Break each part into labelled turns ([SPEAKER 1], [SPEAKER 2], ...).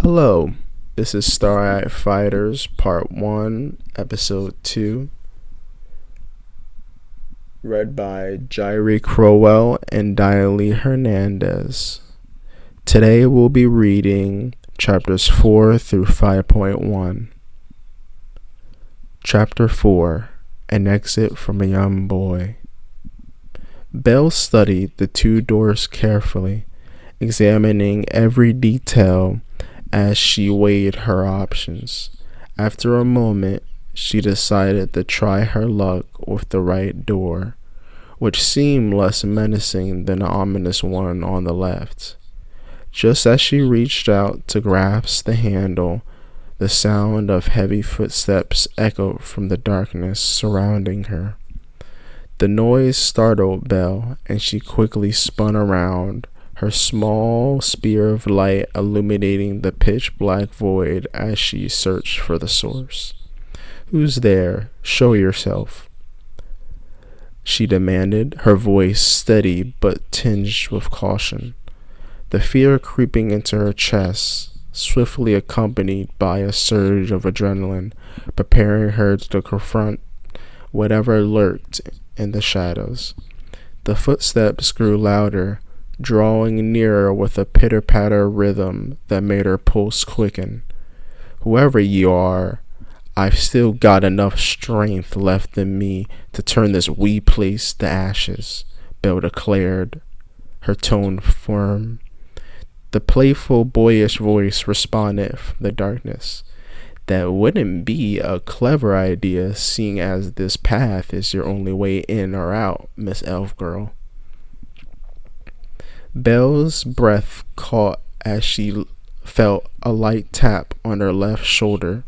[SPEAKER 1] Hello, this is Starry Eyed Fighters Part 1, Episode 2, read by Jairi Crowell and Diley Hernandez. Today we'll be reading Chapters 4 through 5.1. Chapter 4, An Exit from a Young Boy. Belle studied the two doors carefully, examining every detail as she weighed her options. After a moment, she decided to try her luck with the right door, which seemed less menacing than the ominous one on the left. Just as she reached out to grasp the handle, the sound of heavy footsteps echoed from the darkness surrounding her. The noise startled Belle, and she quickly spun around, her small spear of light illuminating the pitch-black void as she searched for the source. "Who's there? Show yourself," she demanded, her voice steady but tinged with caution. The fear creeping into her chest, swiftly accompanied by a surge of adrenaline, preparing her to confront whatever lurked in the shadows. The footsteps grew louder, drawing nearer with a pitter-patter rhythm that made her pulse quicken. "Whoever you are, I've still got enough strength left in me to turn this wee place to ashes," Belle declared, her tone firm. The playful, boyish voice responded from the darkness. "That wouldn't be a clever idea, seeing as this path is your only way in or out, Miss Elf Girl." Belle's breath caught as she felt a light tap on her left shoulder.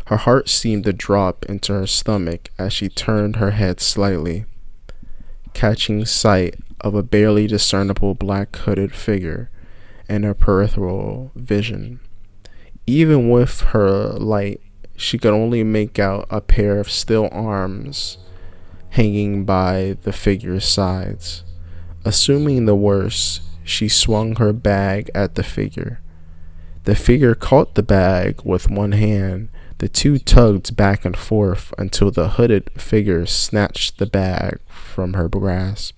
[SPEAKER 1] Her heart seemed to drop into her stomach as she turned her head slightly, catching sight of a barely discernible black hooded figure in her peripheral vision. Even with her light, she could only make out a pair of still arms hanging by the figure's sides. Assuming the worst, she swung her bag at the figure. The figure caught the bag with one hand. The two tugged back and forth until the hooded figure snatched the bag from her grasp,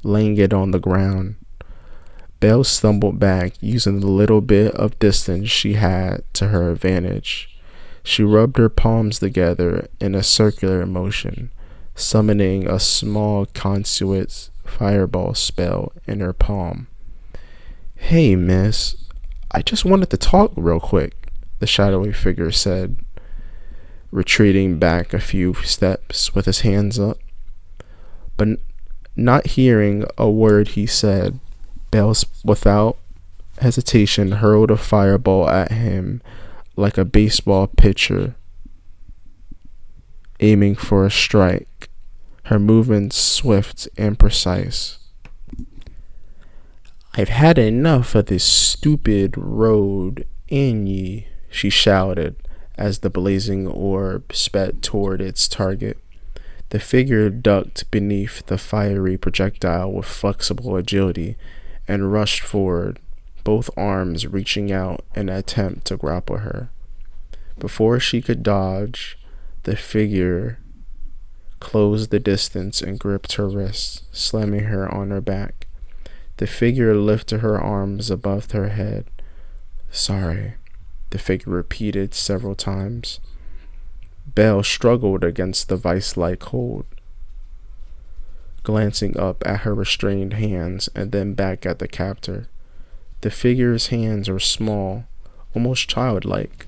[SPEAKER 1] laying it on the ground. Belle stumbled back, using the little bit of distance she had to her advantage. She rubbed her palms together in a circular motion, summoning a small conduit fireball spell in her palm. "Hey, miss, I just wanted to talk real quick," the shadowy figure said, retreating back a few steps with his hands up. But not hearing a word he said, Belle, without hesitation, hurled a fireball at him like a baseball pitcher aiming for a strike, her movements swift and precise. "I've had enough of this stupid road in ye," she shouted as the blazing orb sped toward its target. The figure ducked beneath the fiery projectile with flexible agility and rushed forward, both arms reaching out in an attempt to grapple her. Before she could dodge, the figure closed the distance and gripped her wrists, slamming her on her back. The figure lifted her arms above her head. "Sorry," the figure repeated several times. Belle struggled against the vice-like hold, glancing up at her restrained hands and then back at the captor. The figure's hands were small, almost childlike,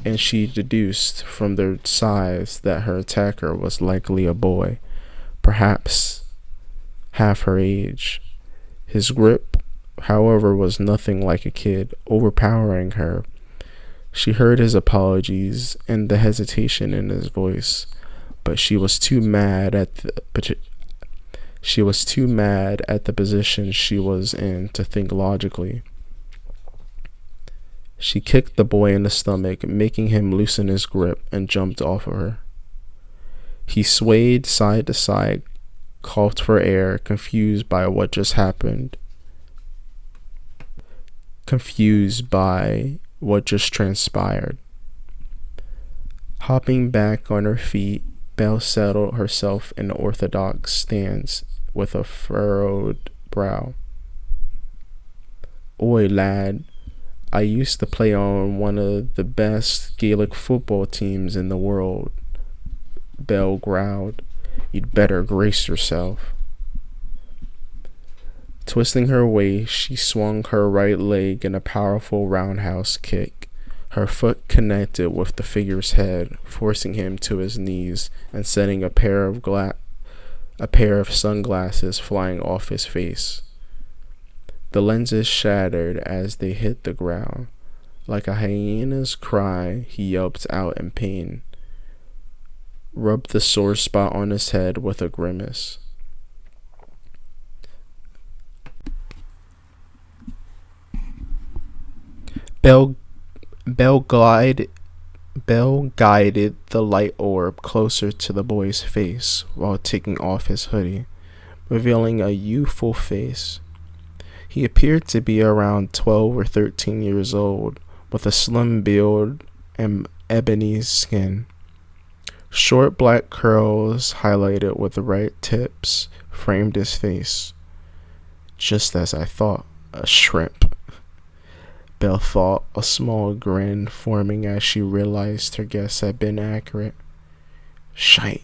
[SPEAKER 1] and she deduced from their size that her attacker was likely a boy, perhaps half her age. His grip, however, was nothing like a kid, overpowering her. She heard his apologies and the hesitation in his voice, but she was too mad at the position she was in to think logically. She kicked the boy in the stomach, making him loosen his grip, and jumped off of her. He swayed side to side, coughed for air, confused by what just happened. confused by what just transpired. Hopping back on her feet, Belle settled herself in an orthodox stance with a furrowed brow. Oi, lad, I used to play on one of the best Gaelic football teams in the world, Belle growled. You'd better brace yourself. Twisting her waist, she swung her right leg in a powerful roundhouse kick. Her foot connected with the figure's head, forcing him to his knees and sending a pair of sunglasses flying off his face. The lenses shattered as they hit the ground. Like a hyena's cry, he yelped out in pain, rubbed the sore spot on his head with a grimace. Belle guided the light orb closer to the boy's face while taking off his hoodie, revealing a youthful face. He appeared to be around 12 or 13 years old, with a slim build and ebony skin. Short black curls highlighted with red tips framed his face. Just as I thought, a shrimp. Belle thought, a small grin forming as she realized her guess had been accurate. Shite,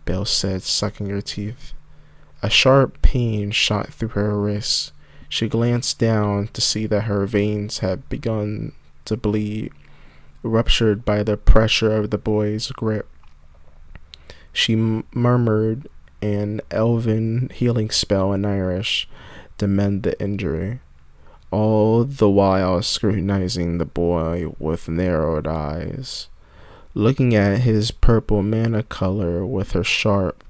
[SPEAKER 1] Belle said, sucking her teeth. A sharp pain shot through her wrist. She glanced down to see that her veins had begun to bleed, ruptured by the pressure of the boy's grip. She murmured an elven healing spell in Irish to mend the injury, all the while scrutinizing the boy with narrowed eyes. Looking at his purple mana color with her sharp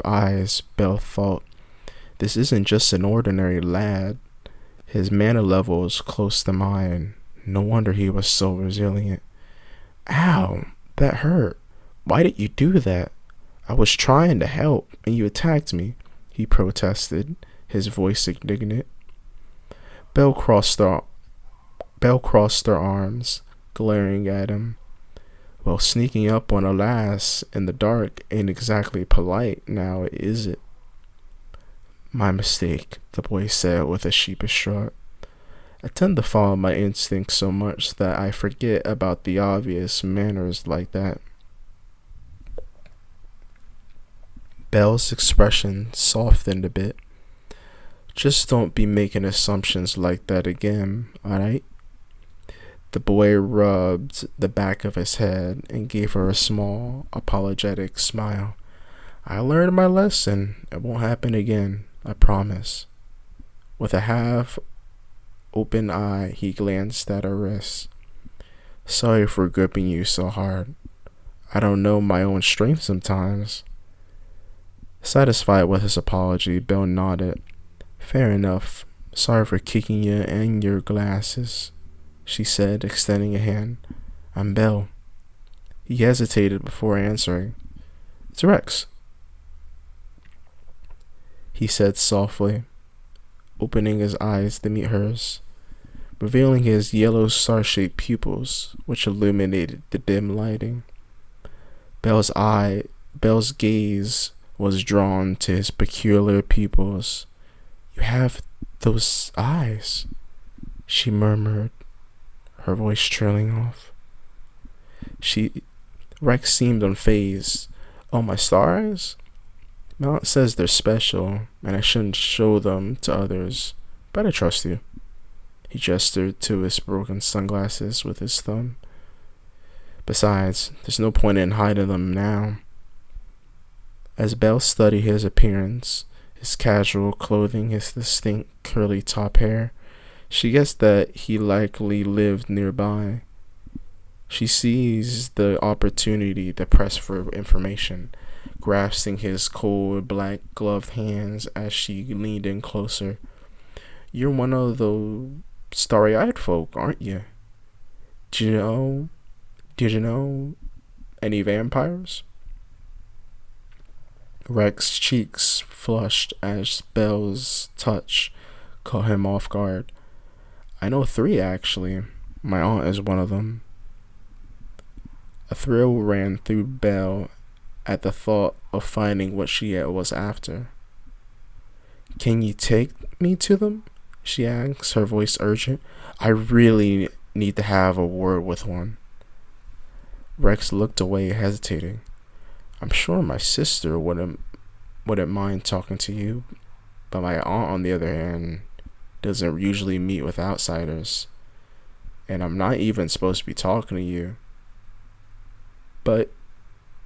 [SPEAKER 1] eyes, Belle thought, this isn't just an ordinary lad. His mana level is close to mine. No wonder he was so resilient. Ow, that hurt. Why did you do that? I was trying to help, and you attacked me, he protested, his voice indignant. Belle crossed her arms, glaring at him. Well, sneaking up on a lass in the dark ain't exactly polite now, is it? My mistake, the boy said with a sheepish shrug. I tend to follow my instincts so much that I forget about the obvious manners like that. Belle's expression softened a bit. Just don't be making assumptions like that again, alright? The boy rubbed the back of his head and gave her a small, apologetic smile. I learned my lesson. It won't happen again, I promise. With a half-open eye, he glanced at her wrist. Sorry for gripping you so hard. I don't know my own strength sometimes. Satisfied with his apology, Belle nodded. Fair enough. Sorry for kicking you and your glasses, she said, extending a hand. I'm Belle. He hesitated before answering. It's Rex, he said softly, opening his eyes to meet hers, revealing his yellow star-shaped pupils, which illuminated the dim lighting. Belle's gaze was drawn to his peculiar pupils. You have those eyes, she murmured, her voice trailing off. Rex seemed unfazed. Oh, my star eyes? My aunt says they're special, and I shouldn't show them to others, but I trust you. He gestured to his broken sunglasses with his thumb. Besides, there's no point in hiding them now. As Belle studied his appearance, his casual clothing, his distinct curly top hair, she guessed that he likely lived nearby. She seized the opportunity to press for information, grasping his cold, black-gloved hands as she leaned in closer. You're one of those starry-eyed folk, aren't you? Did you know any vampires? Rex's cheeks flushed as Belle's touch caught him off guard. I know 3, actually. My aunt is one of them. A thrill ran through Belle at the thought of finding what she was after. Can you take me to them? She asked, her voice urgent. I really need to have a word with one. Rex looked away, hesitating. I'm sure my sister wouldn't mind talking to you, but my aunt, on the other hand, doesn't usually meet with outsiders. And I'm not even supposed to be talking to you. But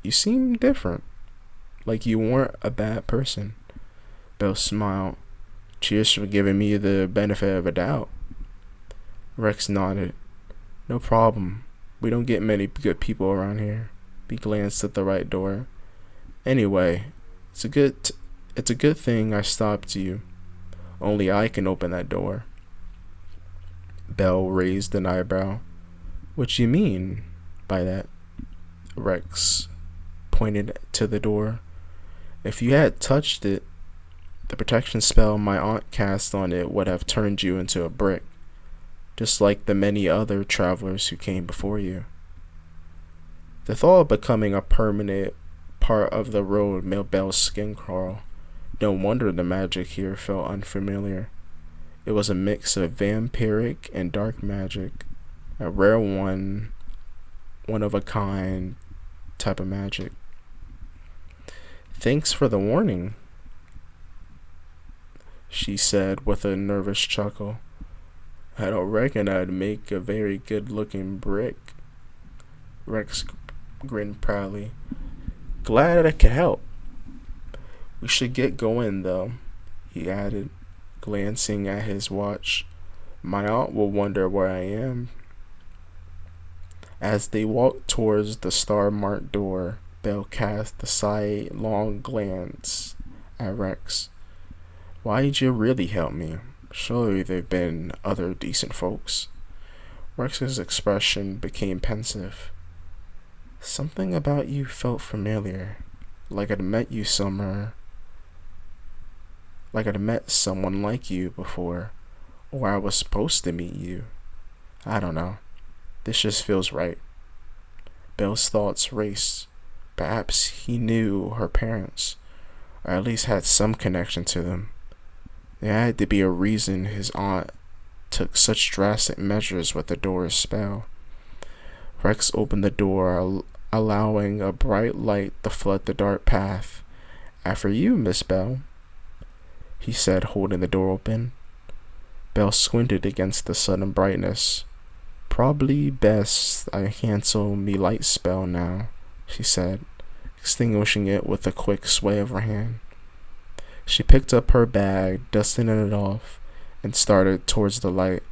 [SPEAKER 1] you seem different. Like you weren't a bad person. Belle smiled. Cheers for giving me the benefit of a doubt. Rex nodded. No problem. We don't get many good people around here. He glanced at the right door. Anyway, it's a good thing I stopped you. Only I can open that door. Belle raised an eyebrow. What do you mean by that? Rex pointed to the door. If you had touched it, the protection spell my aunt cast on it would have turned you into a brick, just like the many other travelers who came before you. The thought of becoming a permanent part of the road made Belle's skin crawl. No wonder the magic here felt unfamiliar. It was a mix of vampiric and dark magic, a rare one of a kind type of magic. Thanks for the warning, she said with a nervous chuckle. I don't reckon I'd make a very good-looking brick. Rex grinned proudly. Glad I could help. We should get going, though, he added, glancing at his watch. My aunt will wonder where I am. As they walked towards the star-marked door, Belle cast a sidelong glance at Rex. Why'd you really help me? Surely there've been other decent folks. Rex's expression became pensive. Something about you felt familiar, like I'd met you somewhere. Like I'd met someone like you before, or I was supposed to meet you. I don't know. This just feels right. Belle's thoughts raced. Perhaps he knew her parents, or at least had some connection to them. There had to be a reason his aunt took such drastic measures with the door's spell. Rex opened the door, allowing a bright light to flood the dark path. After you, Miss Belle, he said, holding the door open. Belle squinted against the sudden brightness. Probably best I cancel me light spell now, she said, extinguishing it with a quick sway of her hand. She picked up her bag, dusting it off, and started towards the light.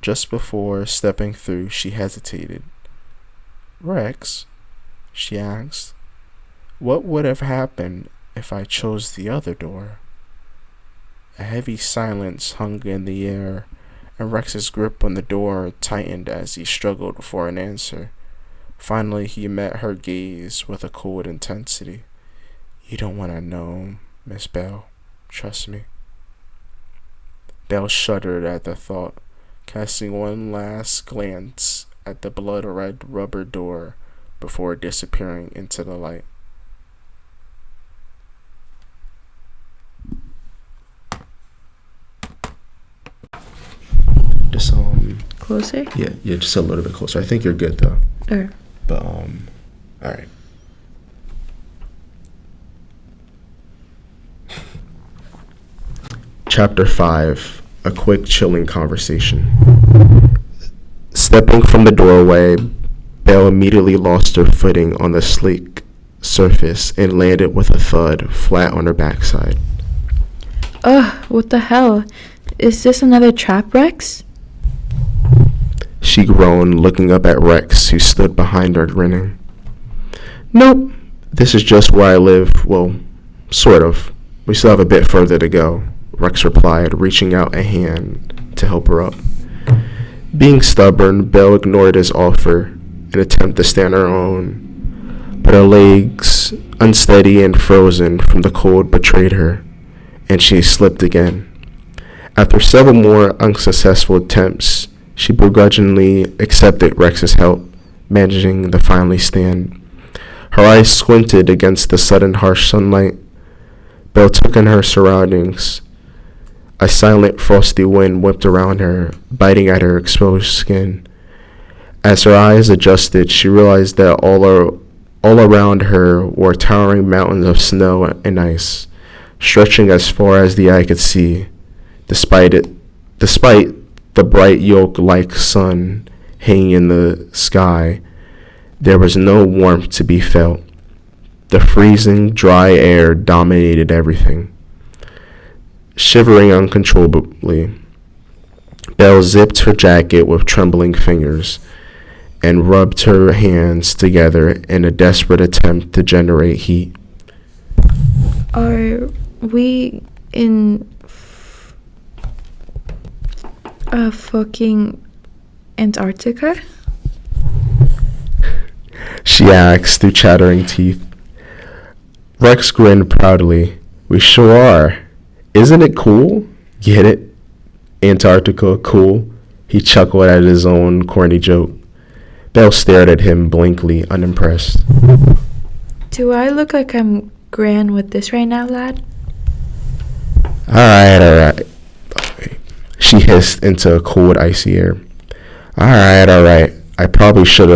[SPEAKER 1] Just before stepping through, she hesitated. Rex, she asked, what would have happened if I chose the other door? A heavy silence hung in the air, and Rex's grip on the door tightened as he struggled for an answer. Finally, he met her gaze with a cold intensity. You don't want to know, Miss Belle. Trust me. Belle shuddered at the thought, casting one last glance at the blood-red rubber door before disappearing into the light. Just
[SPEAKER 2] closer?
[SPEAKER 1] Yeah, just a little bit closer. I think you're good though.
[SPEAKER 2] Alright.
[SPEAKER 1] But all right. Chapter 5. A quick chilling conversation. Stepping from the doorway, Belle immediately lost her footing on the sleek surface and landed with a thud flat on her backside.
[SPEAKER 2] Ugh, what the hell? Is this another trap, Rex?
[SPEAKER 1] She groaned, looking up at Rex, who stood behind her, grinning. Nope, this is just where I live. Well, sort of. We still have a bit further to go, Rex replied, reaching out a hand to help her up. Being stubborn, Belle ignored his offer and attempted to stand on her own, but her legs, unsteady and frozen from the cold, betrayed her, and she slipped again, After several more unsuccessful attempts, she begrudgingly accepted Rex's help, managing to finally stand. Her eyes squinted against the sudden harsh sunlight. Belle took in her surroundings. A silent, frosty wind whipped around her, biting at her exposed skin. As her eyes adjusted, she realized that all around her were towering mountains of snow and ice, stretching as far as the eye could see. Despite the bright yolk-like sun hanging in the sky, there was no warmth to be felt. The freezing, dry air dominated everything. Shivering uncontrollably, Belle zipped her jacket with trembling fingers and rubbed her hands together in a desperate attempt to generate heat.
[SPEAKER 2] Are we in fucking Antarctica?
[SPEAKER 1] She asked through chattering teeth. Rex grinned proudly. We sure are. Isn't it cool? Get it? Antarctica, cool? He chuckled at his own corny joke. Belle stared at him blankly, unimpressed.
[SPEAKER 2] Do I look like I'm grand with this right now, lad?
[SPEAKER 1] Alright. She hissed into a cold, icy air. Alright. I probably should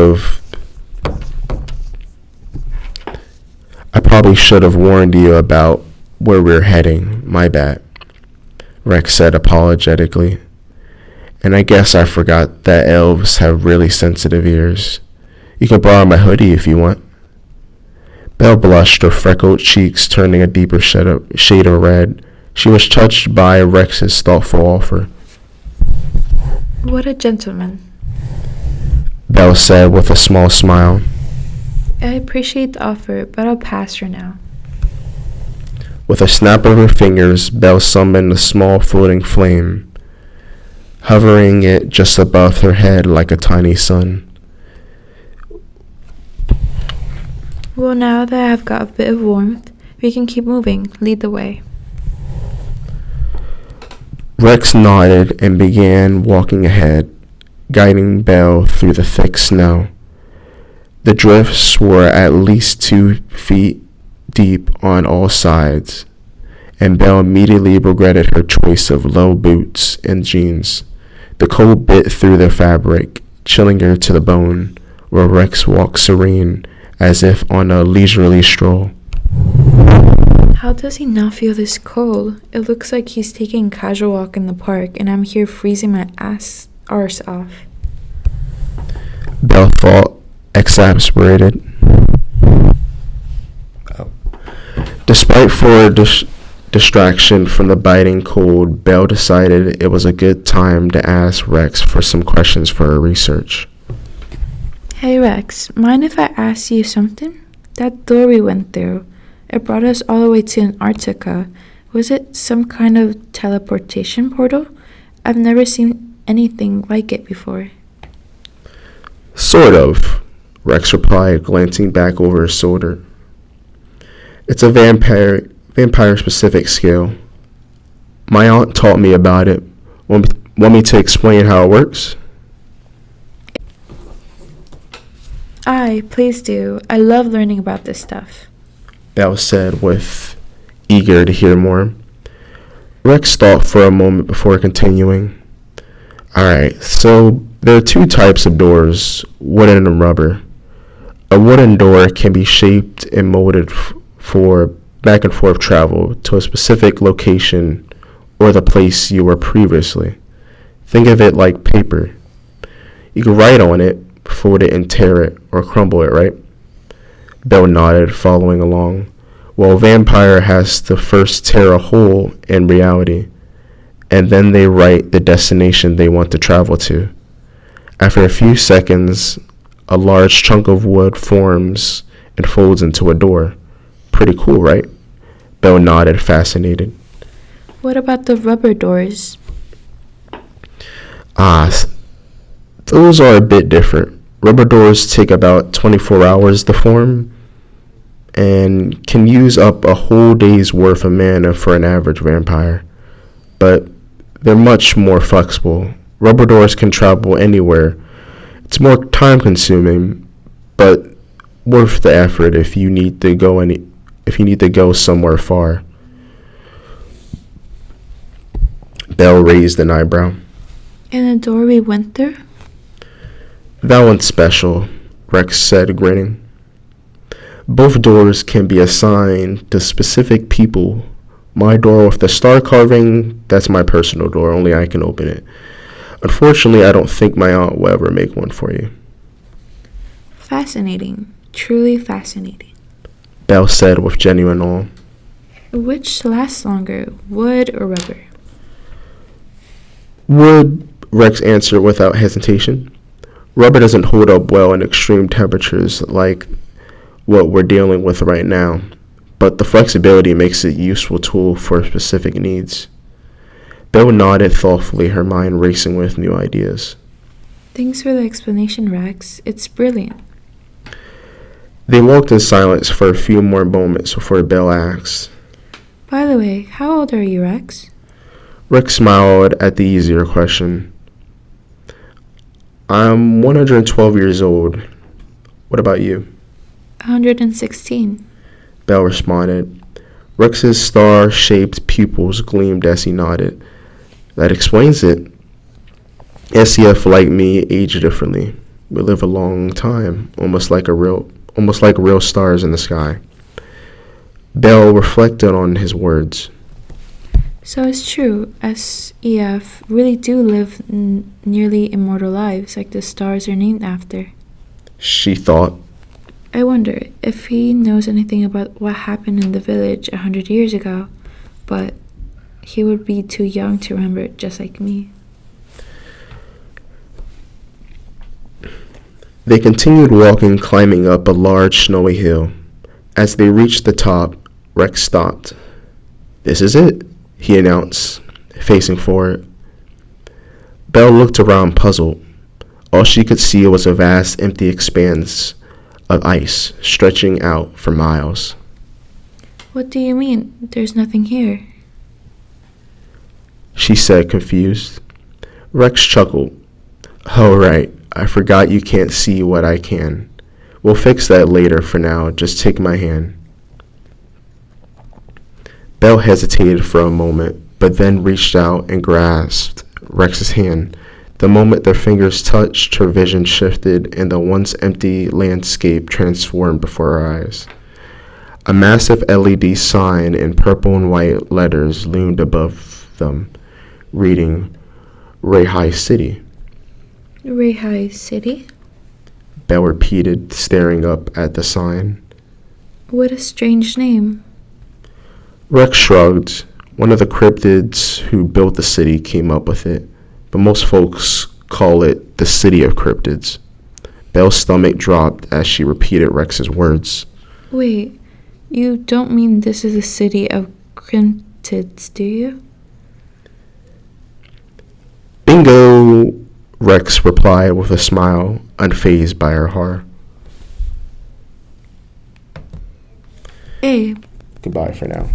[SPEAKER 1] have warned you about where we're heading. My bad, Rex said apologetically. And I guess I forgot that elves have really sensitive ears. You can borrow my hoodie if you want. Belle blushed, her freckled cheeks turning a deeper shade of red. She was touched by Rex's thoughtful offer.
[SPEAKER 2] What a gentleman,
[SPEAKER 1] Belle said with a small smile.
[SPEAKER 2] I appreciate the offer, but I'll pass for now.
[SPEAKER 1] With a snap of her fingers, Belle summoned a small floating flame, hovering it just above her head like a tiny sun.
[SPEAKER 2] Well, now that I've got a bit of warmth, we can keep moving. Lead the way.
[SPEAKER 1] Rex nodded and began walking ahead, guiding Belle through the thick snow. The drifts were at least 2 feet deep on all sides, and Belle immediately regretted her choice of low boots and jeans. The cold bit through their fabric, chilling her to the bone, where Rex walked serene, as if on a leisurely stroll.
[SPEAKER 2] How does he not feel this cold? It looks like he's taking a casual walk in the park, and I'm here freezing my arse off.
[SPEAKER 1] Belle thought, exasperated. Despite for distraction from the biting cold, Belle decided it was a good time to ask Rex for some questions for her research.
[SPEAKER 2] Hey Rex, mind if I ask you something? That door we went through, it brought us all the way to Antarctica. Was it some kind of teleportation portal? I've never seen anything like it before.
[SPEAKER 1] Sort of, Rex replied, glancing back over his shoulder. It's a vampire-specific skill. My aunt taught me about it. Want me to explain how it works?
[SPEAKER 2] Aye, please do. I love learning about this stuff.
[SPEAKER 1] Belle said, with eager to hear more. Rex thought for a moment before continuing. Alright, so there are 2 types of doors, wooden and rubber. A wooden door can be shaped and molded for back and forth travel to a specific location or the place you were previously. Think of it like paper. You can write on it, fold it and tear it or crumble it, right? Belle nodded, following along. Well, vampire has to first tear a hole in reality, and then they write the destination they want to travel to. After a few seconds, a large chunk of wood forms and folds into a door. Pretty cool, right? Belle nodded, fascinated.
[SPEAKER 2] What about the rubber doors?
[SPEAKER 1] Those are a bit different. Rubber doors take about 24 hours to form and can use up a whole day's worth of mana for an average vampire. But They're much more flexible. Rubber doors can travel anywhere. It's more time consuming, but worth the effort if you need to go somewhere far. Belle raised an eyebrow.
[SPEAKER 2] And the door we went through?
[SPEAKER 1] That one's special, Rex said, grinning. Both doors can be assigned to specific people. My door with the star carving, that's my personal door, only I can open it. Unfortunately, I don't think my aunt will ever make one for you.
[SPEAKER 2] Fascinating. Truly fascinating.
[SPEAKER 1] Belle said with genuine awe.
[SPEAKER 2] Which lasts longer, wood or rubber?
[SPEAKER 1] Wood, Rex answered without hesitation. Rubber doesn't hold up well in extreme temperatures like what we're dealing with right now, but the flexibility makes it a useful tool for specific needs. Belle nodded thoughtfully, her mind racing with new ideas.
[SPEAKER 2] Thanks for the explanation, Rex. It's brilliant.
[SPEAKER 1] They walked in silence for a few more moments before Belle asked.
[SPEAKER 2] By the way, how old are you, Rex?
[SPEAKER 1] Rex smiled at the easier question. I'm 112 years old. What about you?
[SPEAKER 2] 116.
[SPEAKER 1] Belle responded. Rex's star-shaped pupils gleamed as he nodded. That explains it. SCF, like me, age differently. We live a long time, almost like real stars in the sky. Belle reflected on his words.
[SPEAKER 2] So it's true, SEF really do live nearly immortal lives, like the stars are named after.
[SPEAKER 1] She thought.
[SPEAKER 2] I wonder if he knows anything about what happened in the village 100 years ago, but he would be too young to remember it, just like me.
[SPEAKER 1] They continued walking, climbing up a large snowy hill. As they reached the top, Rex stopped. This is it, he announced, facing forward. Belle looked around, puzzled. All she could see was a vast, empty expanse of ice stretching out for miles.
[SPEAKER 2] What do you mean? There's nothing here.
[SPEAKER 1] She said, confused. Rex chuckled. Oh, right. I forgot you can't see what I can. We'll fix that later. For now, just take my hand. Belle hesitated for a moment, but then reached out and grasped Rex's hand. The moment their fingers touched, her vision shifted and the once empty landscape transformed before her eyes. A massive LED sign in purple and white letters loomed above them, reading Rayhai City.
[SPEAKER 2] Rayhai City?
[SPEAKER 1] Belle repeated, staring up at the sign.
[SPEAKER 2] What a strange name.
[SPEAKER 1] Rex shrugged. One of the cryptids who built the city came up with it, but most folks call it the City of Cryptids. Belle's stomach dropped as she repeated Rex's words.
[SPEAKER 2] Wait, you don't mean this is a city of cryptids, do you?
[SPEAKER 1] Bingo! Rex replied with a smile, unfazed by her horror.
[SPEAKER 2] Abe.
[SPEAKER 1] Goodbye for now.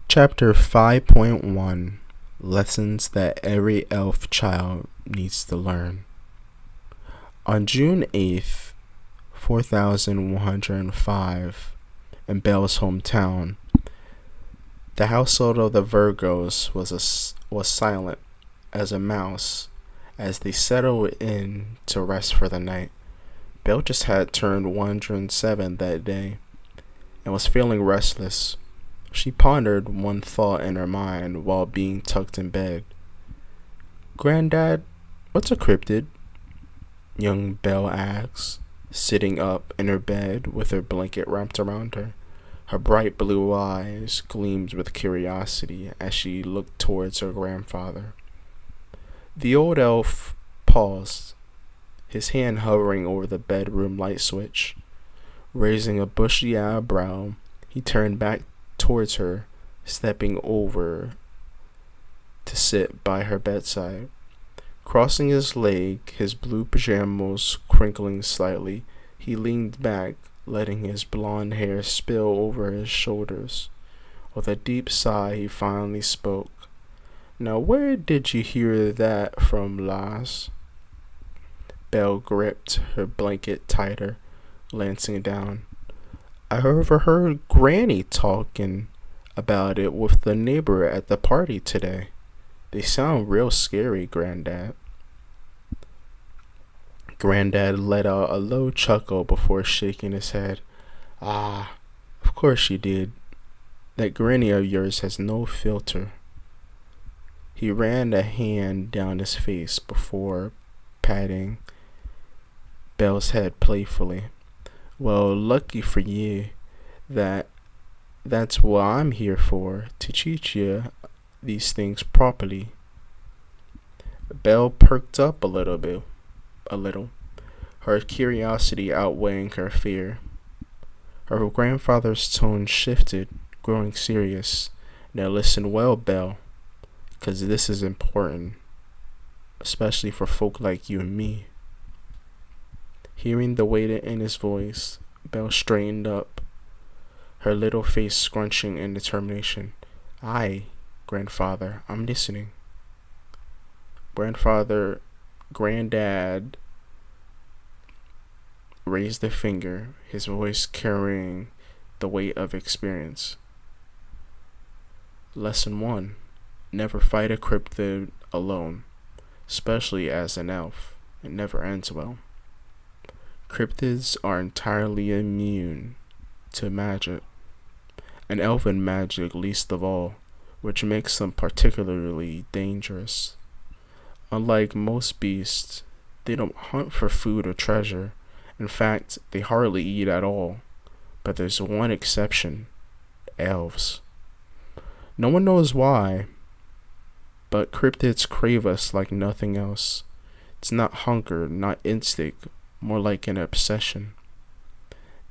[SPEAKER 1] Chapter 5.1 Lessons that every elf child needs to learn. On June 8th, 4105, in Belle's hometown, the household of the Virgos was silent as a mouse as they settled in to rest for the night. Belle just had turned 107 that day and was feeling restless. She pondered one thought in her mind while being tucked in bed. "Granddad, what's a cryptid?" young Belle asked, sitting up in her bed with her blanket wrapped around her. Her bright blue eyes gleamed with curiosity as she looked towards her grandfather. The old elf paused, his hand hovering over the bedroom light switch. Raising a bushy eyebrow, he turned back towards her, stepping over to sit by her bedside. Crossing his leg, his blue pajamas crinkling slightly, he leaned back, letting his blonde hair spill over his shoulders. With a deep sigh, he finally spoke. Now, where did you hear that from, lass? Belle gripped her blanket tighter, glancing down. I overheard Granny talking about it with the neighbor at the party today. They sound real scary, Granddad. Granddad let out a low chuckle before shaking his head. Ah, of course you did. That granny of yours has no filter. He ran a hand down his face before patting Belle's head playfully. Well, lucky for you that that's what I'm here for, to teach you these things properly. Belle perked up a little, her curiosity outweighing her fear. Her grandfather's tone shifted, growing serious. Now listen well, Belle, 'cause this is important, especially for folk like you and me. Hearing the weight in his voice, Belle straightened up, her little face scrunching in determination. Aye, Grandfather, I'm listening. Granddad raised a finger, his voice carrying the weight of experience. Lesson 1. Never fight a cryptid alone, especially as an elf. It never ends well. Cryptids are entirely immune to magic, and elven magic least of all, which makes them particularly dangerous. Unlike most beasts, they don't hunt for food or treasure. In fact, they hardly eat at all. But there's one exception: elves. No one knows why, but cryptids crave us like nothing else. It's not hunger, not instinct, more like an obsession.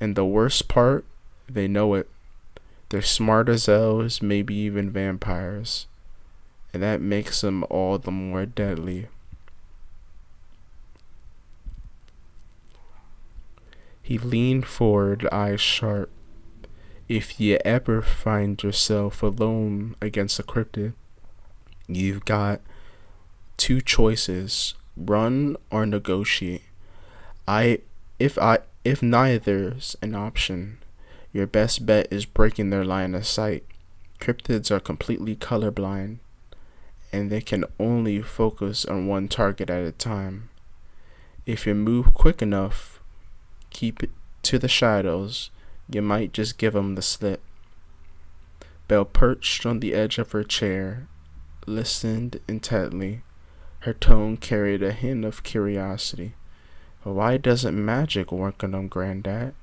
[SPEAKER 1] And the worst part, they know it. They're smart as elves, maybe even vampires. And that makes them all the more deadly. He leaned forward, eyes sharp. If you ever find yourself alone against a cryptid, you've got two choices: run or negotiate. If neither's an option, your best bet is breaking their line of sight. Cryptids are completely colorblind, and they can only focus on one target at a time. If you move quick enough, keep it to the shadows, you might just give them the slip. Belle perched on the edge of her chair, listened intently. Her tone carried a hint of curiosity. Why doesn't magic work on them, Granddad?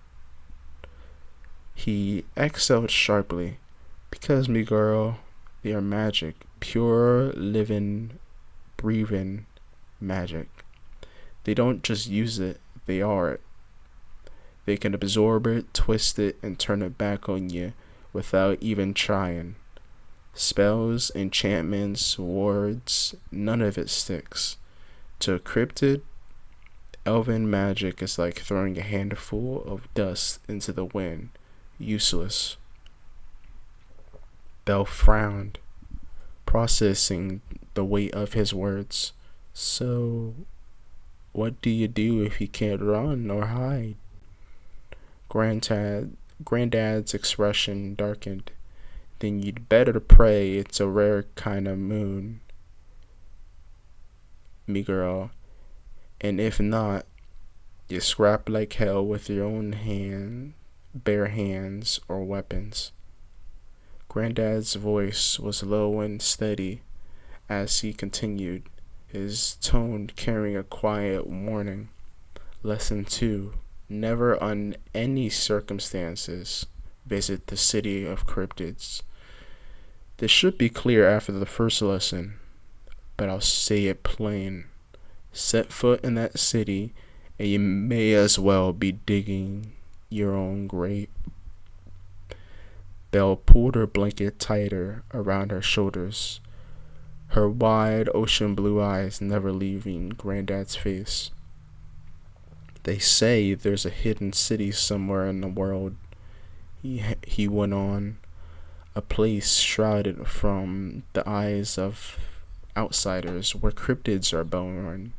[SPEAKER 1] He exhaled sharply. Because, me girl, they are magic. Pure, living, breathing magic. They don't just use it, they are it. They can absorb it, twist it, and turn it back on you without even trying. Spells, enchantments, wards, none of it sticks. To a cryptid, elven magic is like throwing a handful of dust into the wind. Useless. Belle frowned, processing the weight of his words. So, what do you do if you can't run or hide? Granddad's expression darkened. Then you'd better pray it's a rare kind of moon, me girl. And if not, you scrap like hell with your own bare hands or weapons. Granddad's voice was low and steady as he continued, his tone carrying a quiet warning. Lesson 2. Never on any circumstances visit the city of cryptids. This should be clear after the first lesson, but I'll say it plain. Set foot in that city, and you may as well be digging your own grave. Belle pulled her blanket tighter around her shoulders, her wide ocean blue eyes never leaving Granddad's face. They say there's a hidden city somewhere in the world, he went on. a place shrouded from the eyes of outsiders where cryptids are born,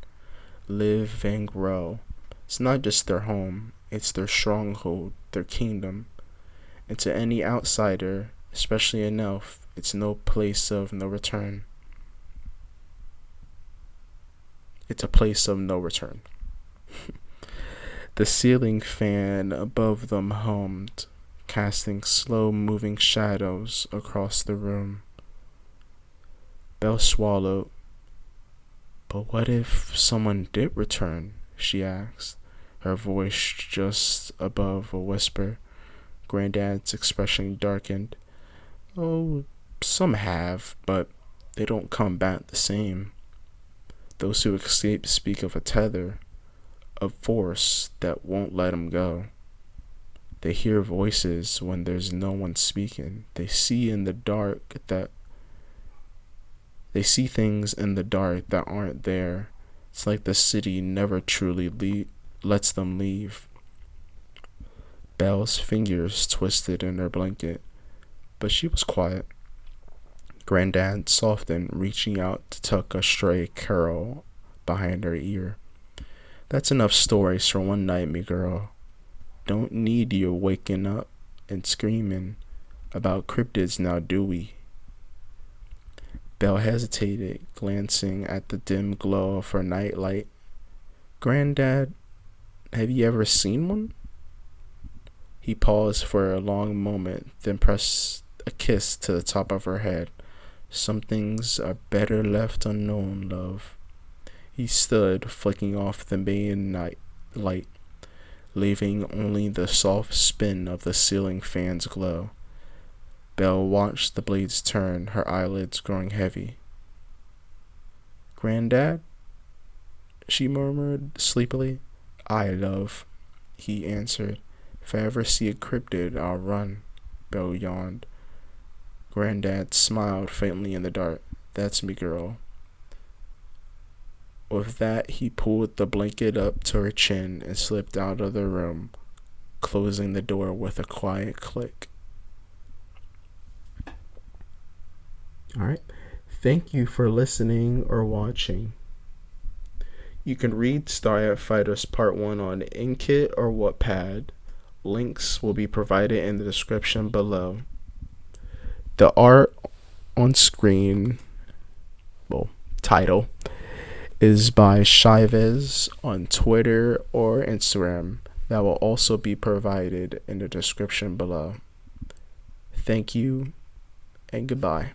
[SPEAKER 1] live, and grow. It's not just their home, it's their stronghold, their kingdom. And to any outsider, especially an elf, it's no place of no return. It's a place of no return. The ceiling fan above them hummed, casting slow-moving shadows across the room. Belle swallowed. But what if someone did return? She asked, her voice just above a whisper. Granddad's expression darkened. Oh, some have, but they don't come back the same. Those who escape speak of a tether, a force that won't let them go. They hear voices when there's no one speaking. They see things in the dark that aren't there. It's like the city never truly lets them leave. Belle's fingers twisted in her blanket, but she was quiet. Granddad softened, reaching out to tuck a stray curl behind her ear. That's enough stories for one night, me girl. Don't need you waking up and screaming about cryptids now, do we? Belle hesitated, glancing at the dim glow of her nightlight. Granddad, have you ever seen one? He paused for a long moment, then pressed a kiss to the top of her head. Some things are better left unknown, love. He stood, flicking off the main night light, leaving only the soft spin of the ceiling fan's glow. Belle watched the blades turn, her eyelids growing heavy. Granddad? She murmured sleepily. Aye, love, he answered. If I ever see a cryptid, I'll run. Belle yawned. Granddad smiled faintly in the dark. That's me, girl. With that, he pulled the blanket up to her chin and slipped out of the room, closing the door with a quiet click. Alright, thank you for listening or watching. You can read Starry Eyed Fighters Part 1 on Inkitt or Wattpad. Links will be provided in the description below. The art on screen, title, is by Chavez on Twitter or Instagram. That will also be provided in the description below. Thank you and goodbye.